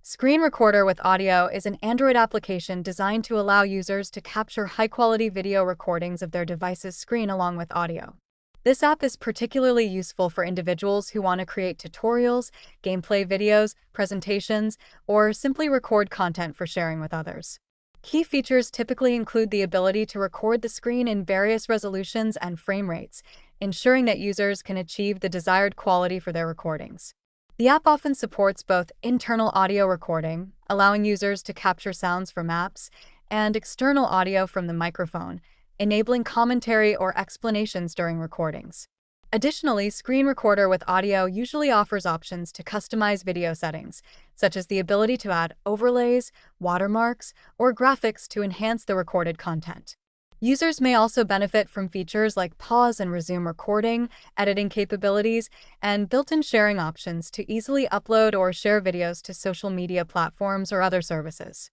Screen Recorder with Audio is an Android application designed to allow users to capture high-quality video recordings of their device's screen along with audio. This app is particularly useful for individuals who want to create tutorials, gameplay videos, presentations, or simply record content for sharing with others. Key features typically include the ability to record the screen in various resolutions and frame rates, ensuring that users can achieve the desired quality for their recordings. The app often supports both internal audio recording, allowing users to capture sounds from apps, and external audio from the microphone, enabling commentary or explanations during recordings. Additionally, Screen Recorder with Audio usually offers options to customize video settings, such as the ability to add overlays, watermarks, or graphics to enhance the recorded content. Users may also benefit from features like pause and resume recording, editing capabilities, and built-in sharing options to easily upload or share videos to social media platforms or other services.